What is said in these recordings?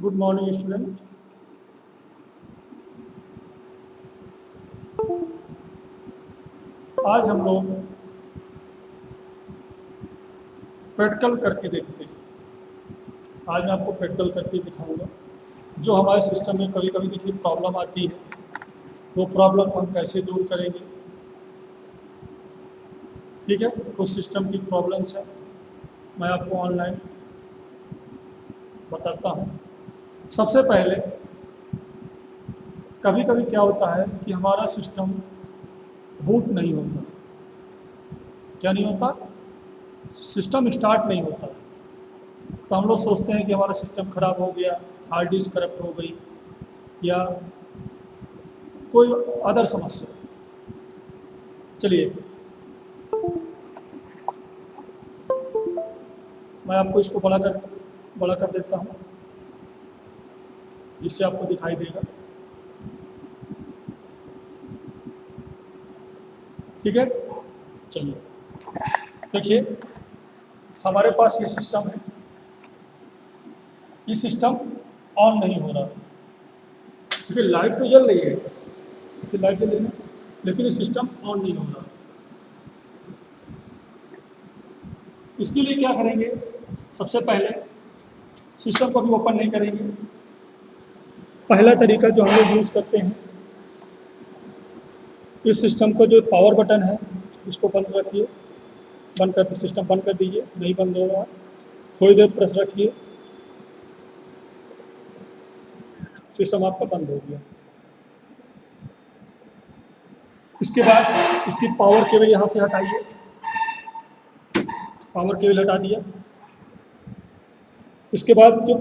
Good morning student. आज हम लोग प्रैक्टिकल करके देखते हैं। आज मैं आपको प्रैक्टिकल करके दिखाऊंगा जो हमारे सिस्टम में कभी कभी देखिए प्रॉब्लम आती है, वो प्रॉब्लम हम कैसे दूर करेंगे। ठीक है, कुछ सिस्टम की प्रॉब्लम्स है, मैं आपको ऑनलाइन बताता हूँ। सबसे पहले कभी कभी क्या होता है कि हमारा सिस्टम बूट नहीं होता। क्या नहीं होता? सिस्टम स्टार्ट नहीं होता। तो हम लोग सोचते हैं कि हमारा सिस्टम खराब हो गया, हार्ड डिस्क करप्ट हो गई या कोई अदर समस्या। चलिए मैं आपको इसको बड़ा कर देता हूँ जिससे आपको दिखाई देगा। ठीक है, चलिए देखिए हमारे पास ये सिस्टम है। ये सिस्टम ऑन नहीं हो रहा क्योंकि लाइट तो जल रही है, क्योंकि लाइट जल रही है, लेकिन ये सिस्टम ऑन नहीं हो रहा। इसके लिए क्या करेंगे? सबसे पहले सिस्टम को भी ओपन नहीं करेंगे। पहला तरीका जो हम लोग यूज़ करते हैं, इस सिस्टम को जो पावर बटन है इसको बंद रखिए, बंद कर सिस्टम बंद कर दीजिए। नहीं बंद हो रहा, थोड़ी देर प्रेस रखिए, सिस्टम आपका बंद हो गया। इसके बाद इसकी पावर केबल यहाँ से हटाइए, पावर केबल हटा दिया। इसके बाद जो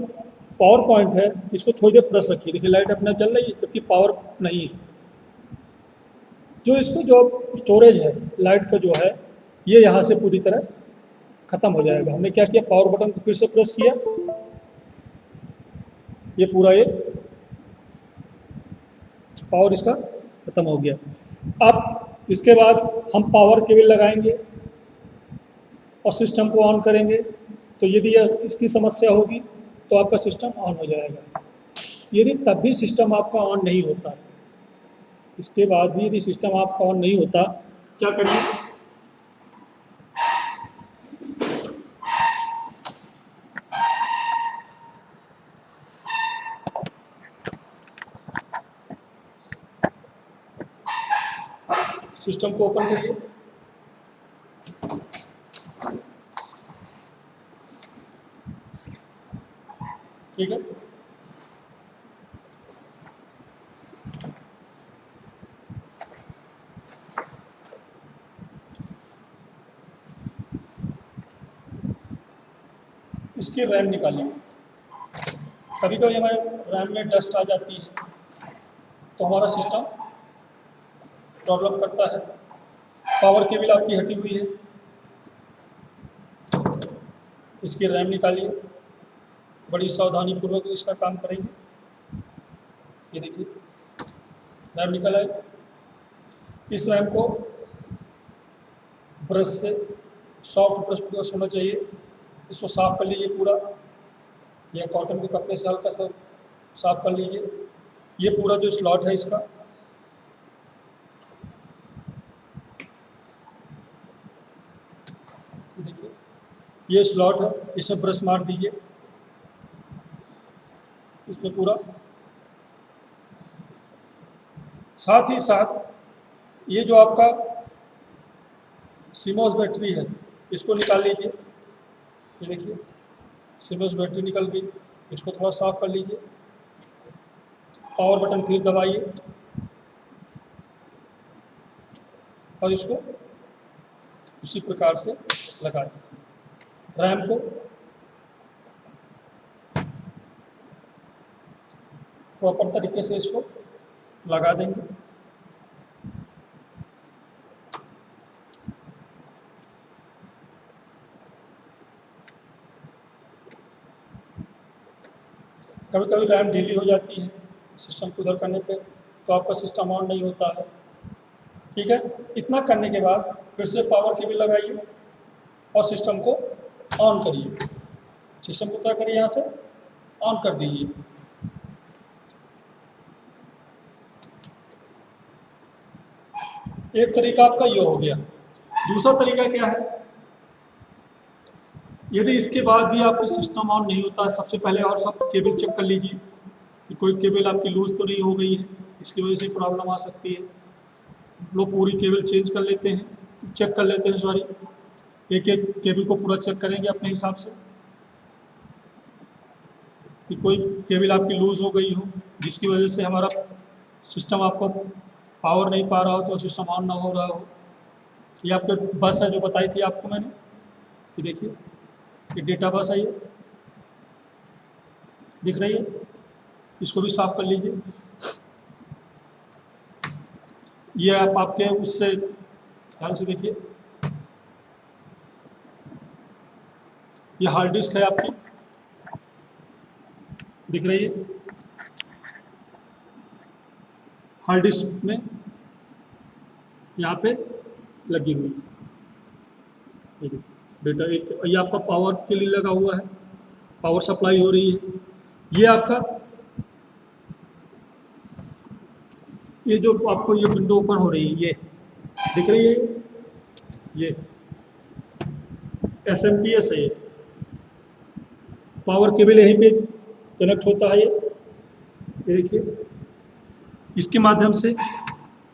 पावर पॉइंट है इसको थोड़ी देर प्रेस रखिए। देखिए लाइट अपना जल रही है जबकि पावर नहीं है। जो इसको जो स्टोरेज है लाइट का जो है, ये यहाँ से पूरी तरह खत्म हो जाएगा। हमने क्या किया, पावर बटन को फिर से प्रेस किया, ये पूरा ये पावर इसका खत्म हो गया। अब इसके बाद हम पावर केबल लगाएंगे और सिस्टम को ऑन करेंगे। तो यदि इसकी समस्या होगी तो आपका सिस्टम ऑन हो जाएगा। यदि तब भी सिस्टम आपका ऑन नहीं होता, इसके बाद भी यदि सिस्टम आपका ऑन नहीं होता, क्या करिए? सिस्टम को ओपन करिए, ठीक है। इसकी रैम निकालिए। कभी कभी हमारे रैम में डस्ट आ जाती है तो हमारा सिस्टम प्रॉब्लम करता है। पावर केबल आपकी हटी हुई है, इसकी रैम निकालिए। बड़ी सावधानी पूर्वक इसका काम करेंगे। ये देखिए रैम निकल आए। इस रैम को ब्रश से, सॉफ्ट ब्रश होना चाहिए, इसको साफ कर लीजिए पूरा, या कॉटन के कपड़े से हल्का सा साफ कर लीजिए। ये पूरा जो स्लॉट है इसका, देखिए ये स्लॉट है, इसे ब्रश मार दीजिए इसमें पूरा। साथ ही साथ ये जो आपका सीमोस बैटरी है इसको निकाल लीजिए। ये देखिए सीमोस बैटरी निकल गई, इसको थोड़ा साफ कर लीजिए। पावर बटन फिर दबाइए और इसको उसी प्रकार से लगाइए। रैम को प्रॉपर तरीके से इसको लगा देंगे। कभी कभी रैम ढीली हो जाती है सिस्टम को उधर करने पे, तो आपका सिस्टम ऑन नहीं होता है। ठीक है, इतना करने के बाद फिर से पावर केबल लगाइए और सिस्टम को ऑन करिए। सिस्टम को क्या करिए, यहाँ से ऑन कर दीजिए। एक तरीका आपका ये हो गया। दूसरा तरीका क्या है, यदि इसके बाद भी आपका सिस्टम ऑन नहीं होता है, सबसे पहले और सब केबल चेक कर लीजिए कि कोई केबल आपकी लूज तो नहीं हो गई है, इसकी वजह से प्रॉब्लम आ सकती है। लोग पूरी केबल चेंज कर लेते हैं, चेक कर लेते हैं, सॉरी, एक एक केबल को पूरा चेक करेंगे अपने हिसाब से कि कोई केबल आपकी लूज हो गई हो जिसकी वजह से हमारा सिस्टम आपको पावर नहीं पा रहा हो, तो सिस्टम ऑन ना हो रहा हो। ये आपके बस है जो बताई थी आपको मैंने, ये देखिए, ये डेटा बस है, ये दिख रही है, इसको भी साफ कर लीजिए। ये आप आपके उससे ध्यान से देखिए, ये हार्ड डिस्क है आपकी, दिख रही है, हार्ड डिस्क में यहाँ पे लगी हुई है, ये देखिए डेटा। एक ये आपका पावर के लिए लगा हुआ है, पावर सप्लाई हो रही है। ये आपका, ये जो आपको ये विंडो ओपन हो रही है, ये दिख रही है, ये SMPS है, ये पावर केबल यहीं पे कनेक्ट होता है, ये देखिए, इसके माध्यम से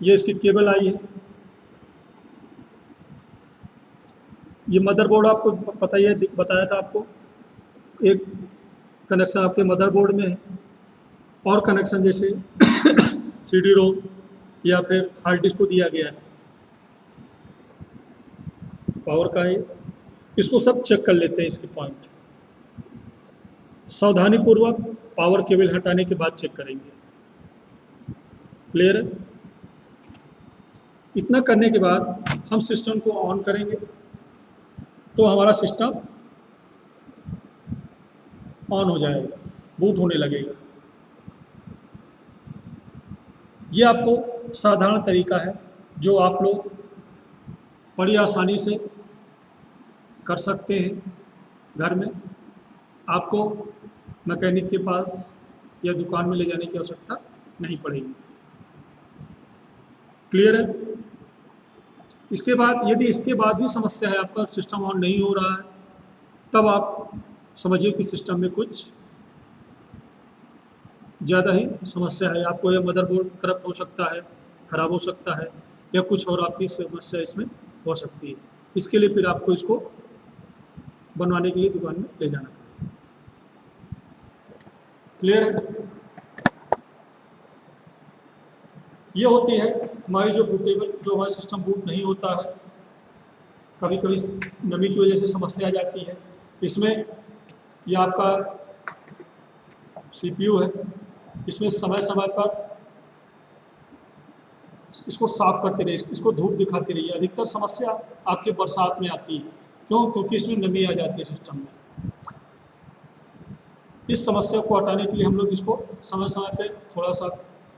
ये इसकी केबल आई है। ये मदरबोर्ड आपको पता ही है, बताया था आपको, एक कनेक्शन आपके मदरबोर्ड में है, और कनेक्शन जैसे CD रोम या फिर हार्ड डिस्क को दिया गया है, पावर का है। इसको सब चेक कर लेते हैं, इसके पॉइंट सावधानीपूर्वक पावर केबल हटाने के बाद चेक करेंगे। क्लियर है? इतना करने के बाद हम सिस्टम को ऑन करेंगे तो हमारा सिस्टम ऑन हो जाएगा, बूट होने लगेगा। ये आपको साधारण तरीका है जो आप लोग बड़ी आसानी से कर सकते हैं घर में। आपको मैकेनिक के पास या दुकान में ले जाने की आवश्यकता नहीं पड़ेगी। क्लियर है? इसके बाद यदि इसके बाद भी समस्या है, आपका सिस्टम ऑन नहीं हो रहा है, तब आप समझिए कि सिस्टम में कुछ ज़्यादा ही समस्या है। आपको यह मदरबोर्ड करप्ट हो सकता है, ख़राब हो सकता है, या कुछ और आपकी समस्या इसमें हो सकती है। इसके लिए फिर आपको इसको बनवाने के लिए दुकान में ले जाना पड़ेगा। क्लियर है? ये होती है हमारी जो बूटेबल, जो हमारा सिस्टम बूट नहीं होता है, कभी कभी नमी की वजह से समस्या आ जाती है। इसमें ये आपका CPU है, इसमें समय समय पर इसको साफ करते रहिए, इसको धूप दिखाते रहिए। अधिकतर समस्या आपके बरसात में आती है, क्यों? क्योंकि इसमें नमी आ जाती है सिस्टम में। इस समस्या को हटाने के लिए हम लोग इसको समय समय पे थोड़ा सा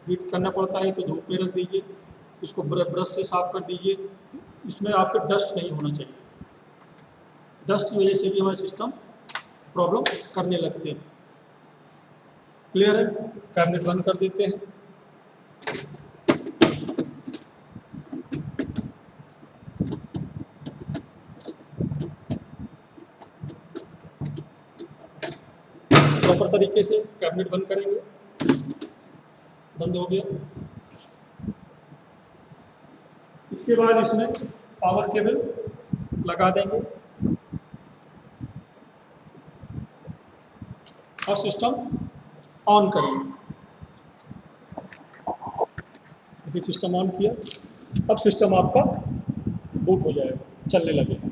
हीट करना पड़ता है, तो धूप में रख दीजिए, इसको ब्रश से साफ कर दीजिए। इसमें आपके डस्ट नहीं होना चाहिए, डस्ट की वजह से भी हमारे सिस्टम प्रॉब्लम करने लगते हैं। क्लियर है? कैबिनेट बंद कर देते हैं। प्रॉपर तरीके से कैबिनेट बंद करेंगे। बंद हो गया। इसके बाद इसमें पावर केबल लगा देंगे और सिस्टम ऑन करेंगे। देखिए सिस्टम ऑन किया, अब सिस्टम आपका बूट हो जाएगा, चलने लगेगा।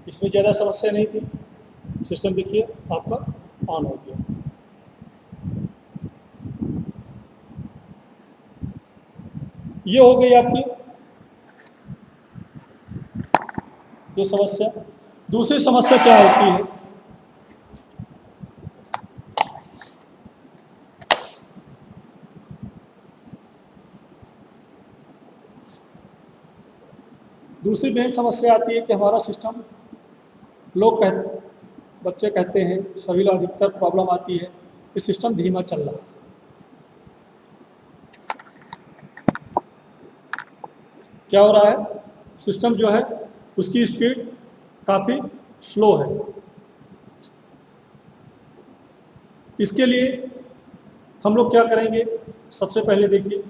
इसमें ज़्यादा समस्या नहीं थी, सिस्टम देखिए आपका ऑन हो गया। ये हो गई आपकी ये समस्या। दूसरी समस्या क्या होती है, दूसरी मेन समस्या आती है कि हमारा सिस्टम, बच्चे कहते हैं, सभी लोग अधिकतर प्रॉब्लम आती है कि कि सिस्टम धीमा चल रहा है। क्या हो रहा है, सिस्टम जो है उसकी स्पीड काफ़ी स्लो है। इसके लिए हम लोग क्या करेंगे, सबसे पहले देखिए,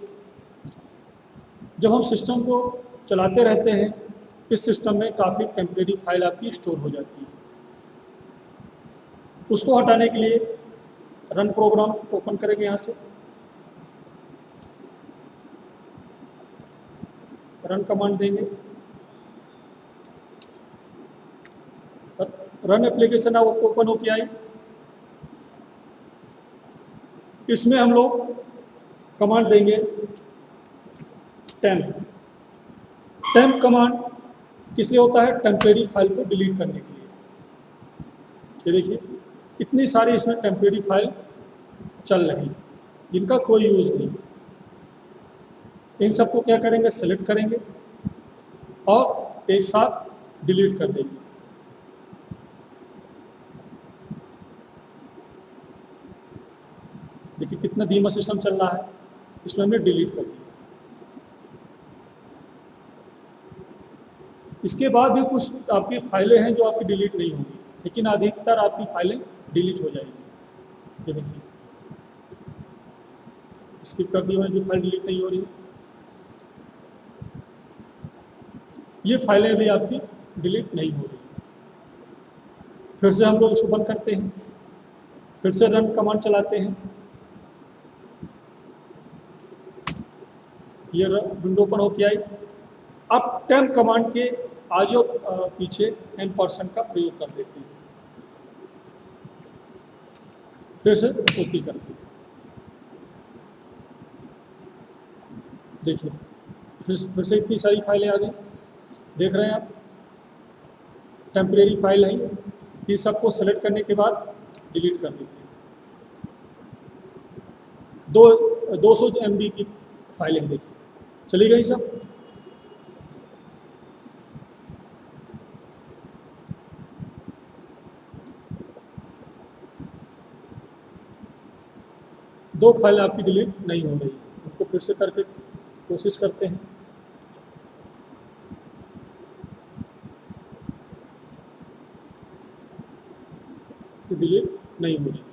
जब हम सिस्टम को चलाते रहते हैं, इस सिस्टम में काफ़ी टेम्परेरी फाइल आपकी स्टोर हो जाती है। उसको हटाने के लिए रन प्रोग्राम ओपन करेंगे यहाँ से, रन कमांड देंगे, रन एप्लीकेशन अब ओपन होके आई। इसमें हम लोग कमांड देंगे टेम्प। टेम्प कमांड किस लिए होता है, टेम्परेरी फाइल को डिलीट करने के लिए। तो देखिए इतनी सारी इसमें टेम्परेरी फाइल चल रही जिनका कोई यूज नहीं। इन सबको क्या करेंगे, सेलेक्ट करेंगे और एक साथ डिलीट कर देंगे। देखिए कितना धीमा सिस्टम चल रहा है, इसमें हमने डिलीट कर दिया। इसके बाद भी कुछ आपकी फाइलें हैं जो आपकी डिलीट नहीं होंगी, लेकिन अधिकतर आपकी फाइलें डिलीट हो जाएंगी। ये देखिए स्किप कर दी मैंने, जो फाइल डिलीट नहीं हो रही, ये फाइलें भी आपकी डिलीट नहीं हो रही। फिर से हम लोग इसको बंद करते हैं, फिर से रन कमांड चलाते हैं। ये विंडो ओपन होके आई। अब टेम्प कमांड के आगे और पीछे %% का प्रयोग कर देते हैं, फिर से ओके करते हैं। देखिए फिर से इतनी सारी फाइलें आ गई, देख रहे हैं आप, टेम्परेरी फाइल है। ये सबको सेलेक्ट करने के बाद डिलीट कर देते हैं। 200 MB की फाइलें हैं, देखिए चली गई सब। दो फाइल आपकी डिलीट नहीं हो रही, उनको फिर से करके कोशिश करते हैं। डिलीट नहीं हो रही।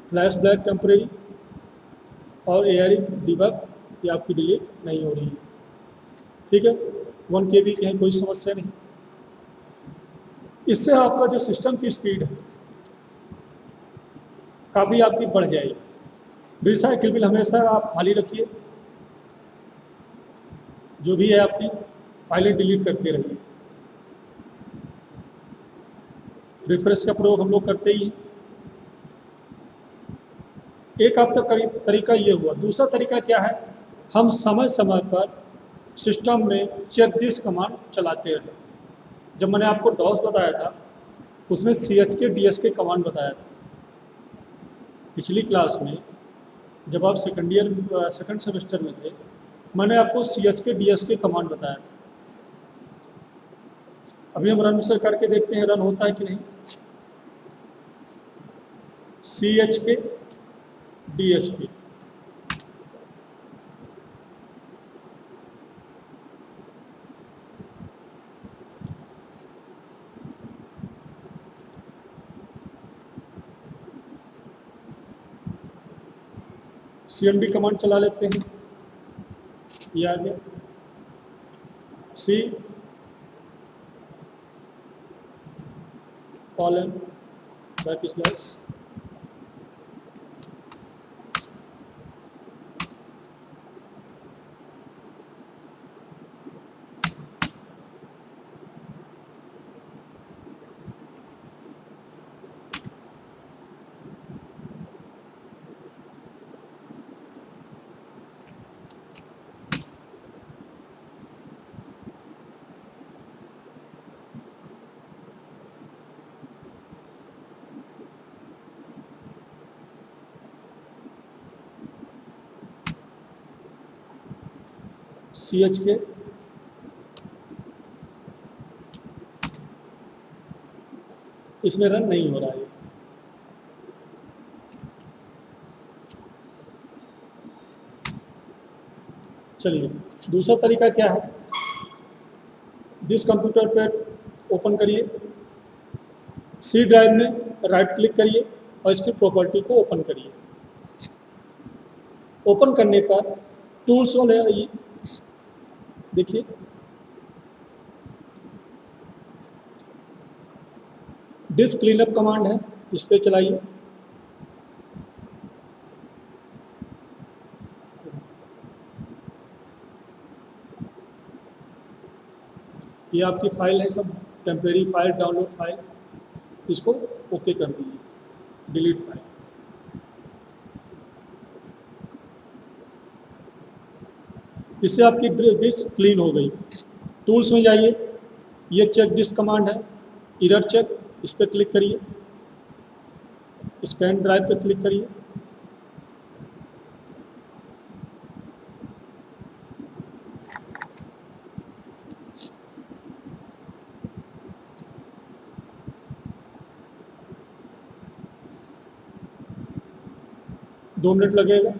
फ्लैश ब्लैक टेम्परेरी और ARE डिबग ये आपकी डिलीट नहीं हो रही है। ठीक है, 1 KB की है, कोई समस्या नहीं। इससे आपका जो सिस्टम की स्पीड है काफ़ी आपकी बढ़ जाएगी। रिसाइकिल बिल हमेशा आप खाली रखिए, जो भी है आपकी फाइलें डिलीट करते रहिए। रिफ्रेश का प्रयोग हम लोग करते ही हैं। एक अब तक तरीका ये हुआ। दूसरा तरीका क्या है, हम समय समय पर सिस्टम में चेक दिस कमांड चलाते रहे। जब मैंने आपको डॉस बताया था, उसमें CHK DSK कमांड बताया था। पिछली क्लास में जब आप सेकंड सेमेस्टर में थे, मैंने आपको CHK DSK कमांड बताया था। अभी हम रन से करके देखते हैं रन होता है कि नहीं। CHK DSK CMD कमांड चला लेते हैं। ये आ गया C :\. CHK इसमें रन नहीं हो रहा है। चलिए, दूसरा तरीका क्या है, दिस कंप्यूटर पे ओपन करिए, सी ड्राइव में राइट क्लिक करिए और इसकी प्रॉपर्टी को ओपन करिए। ओपन करने पर टूल्स में आइए, देखिए डिस्क क्लीनअप कमांड है, इस पर चलाइए। ये आपकी फाइल है, सब टेम्परेरी फाइल, डाउनलोड फाइल, इसको ओके कर दीजिए, डिलीट फाइल। इससे आपकी डिस्क क्लीन हो गई। टूल्स में जाइए, ये चेक डिस्क कमांड है, एरर चेक, इस पर क्लिक करिए, स्कैन ड्राइव पे क्लिक करिए। दो मिनट लगेगा।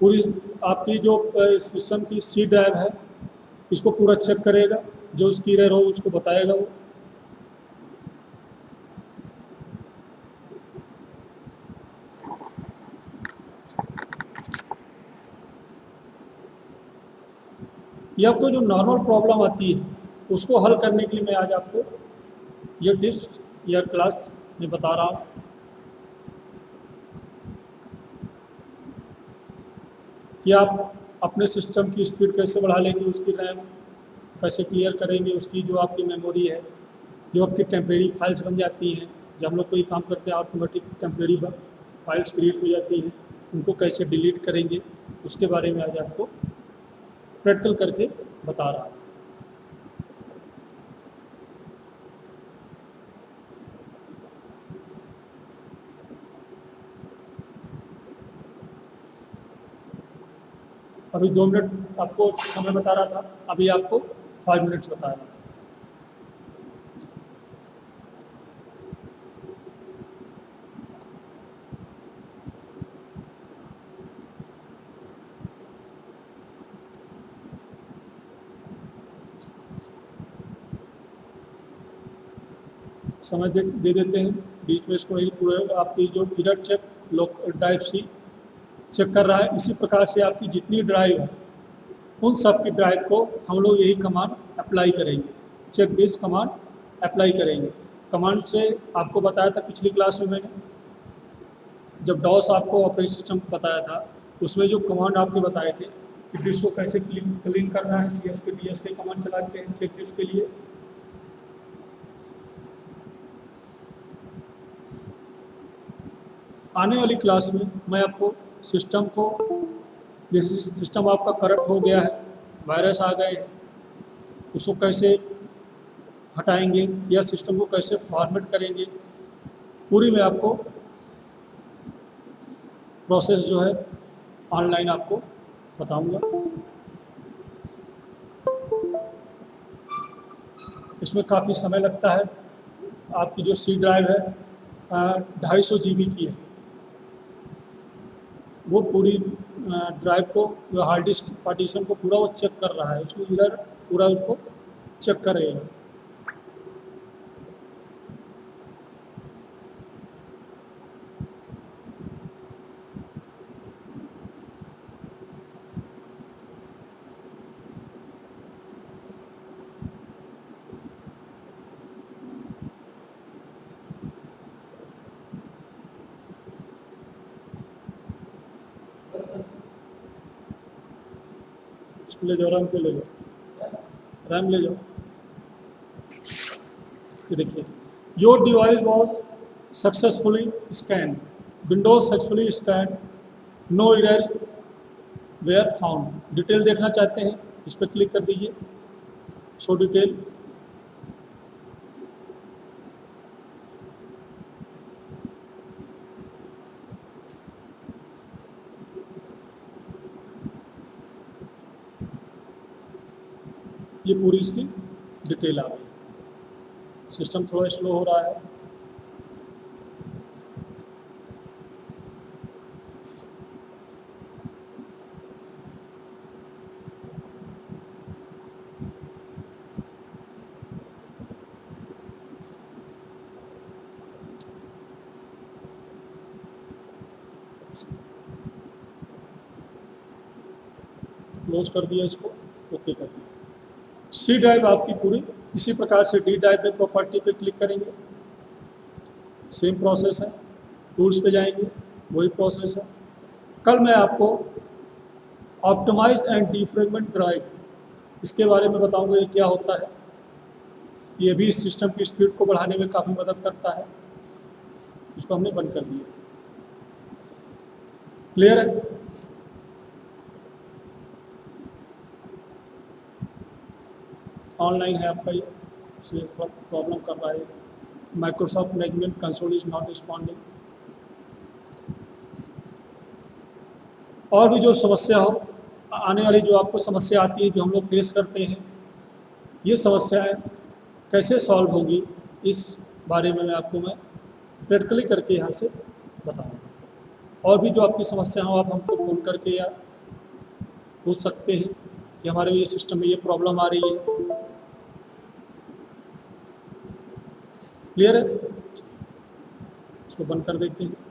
पूरी आपकी जो सिस्टम की सी ड्राइव है, इसको पूरा चेक करेगा, जो उसकी एरर हो उसको बताएगा वो। ये आपको जो नॉर्मल प्रॉब्लम आती है उसको हल करने के लिए मैं आज आपको ये टिप्स या क्लास में बता रहा हूँ कि आप अपने सिस्टम की स्पीड कैसे बढ़ा लेंगे, उसकी रैम कैसे क्लियर करेंगे, उसकी जो आपकी मेमोरी है, जो आपकी टेम्परेरी फाइल्स बन जाती हैं, जब हम लोग कोई काम करते हैं ऑटोमेटिक टेम्परेरी फाइल्स क्रिएट हो जाती हैं, उनको कैसे डिलीट करेंगे, उसके बारे में आज आपको प्रैक्टिकल करके बता रहा हूँ। अभी 2 मिनट आपको समय बता रहा था, अभी आपको 5 मिनट्स बता रहा हूँ। समय दे देते हैं बीच में, इसको नहीं पूरे आपकी जो error check drive C check कर रहा है, इसी प्रकार से आपकी जितनी ड्राइव है उन सब की ड्राइव को हम लोग यही कमांड अप्लाई करेंगे, चेक दिस कमांड अप्लाई करेंगे। कमांड से आपको बताया था पिछली क्लास में मैंने, जब डॉस आपको ऑपरेटिंग सिस्टम बताया था, उसमें जो कमांड आपके बताए थे कि डिस्क को कैसे क्लीन करना है, सी एस के डी एस के कमांड चलाते हैं चेक डिस्क के लिए। आने वाली क्लास में मैं आपको सिस्टम को, जैसे सिस्टम आपका करप्ट हो गया है, वायरस आ गए, उसको कैसे हटाएंगे या सिस्टम को कैसे फॉर्मेट करेंगे, पूरी मैं आपको प्रोसेस जो है ऑनलाइन आपको बताऊंगा। इसमें काफ़ी समय लगता है। आपकी जो सी ड्राइव है 250 GB की है, वो पूरी ड्राइव को, जो हार्ड डिस्क पार्टीशन को पूरा वो चेक कर रहा है, उसको इधर पूरा उसको चेक करेगा। इसको ले जाओ, रैम पे ले जाओ, रैम ले जाओ। ये देखिए, your device was successfully scan, Windows successfully scan, no error were found. Detail देखना चाहते हैं, इस पर क्लिक कर दीजिए, शो डिटेल। ये पूरी इसकी डिटेल आ गई। सिस्टम थोड़ा स्लो हो रहा है। क्लोज कर दिया इसको, ओके कर दिया। सी ड्राइव आपकी पूरी इसी प्रकार से डी ड्राइव में प्रॉपर्टी पे क्लिक करेंगे, सेम प्रोसेस है, टूल्स पे जाएंगे, वही प्रोसेस है। कल मैं आपको ऑप्टिमाइज एंड डिफ्रेगमेंट ड्राइव इसके बारे में बताऊंगा ये क्या होता है। ये भी इस सिस्टम की स्पीड को बढ़ाने में काफ़ी मदद करता है। इसको हमने बंद कर दिया। क्लियर है? ऑनलाइन है आपका ये, इसलिए थोड़ा प्रॉब्लम कर रहा है। Microsoft management console is not responding. और भी जो समस्या हो, आने वाली जो आपको समस्या आती है, जो हम लोग फेस करते हैं, ये समस्याएं कैसे सॉल्व होगी, इस बारे में आपको मैं प्रैक्टिकली करके यहाँ से बताऊँगा। और भी जो आपकी समस्या हो, आप हमको फ़ोन करके या पूछ सकते हैं कि हमारे ये सिस्टम में ये प्रॉब्लम आ रही है। क्लियर है? इसको बंद कर देते हैं।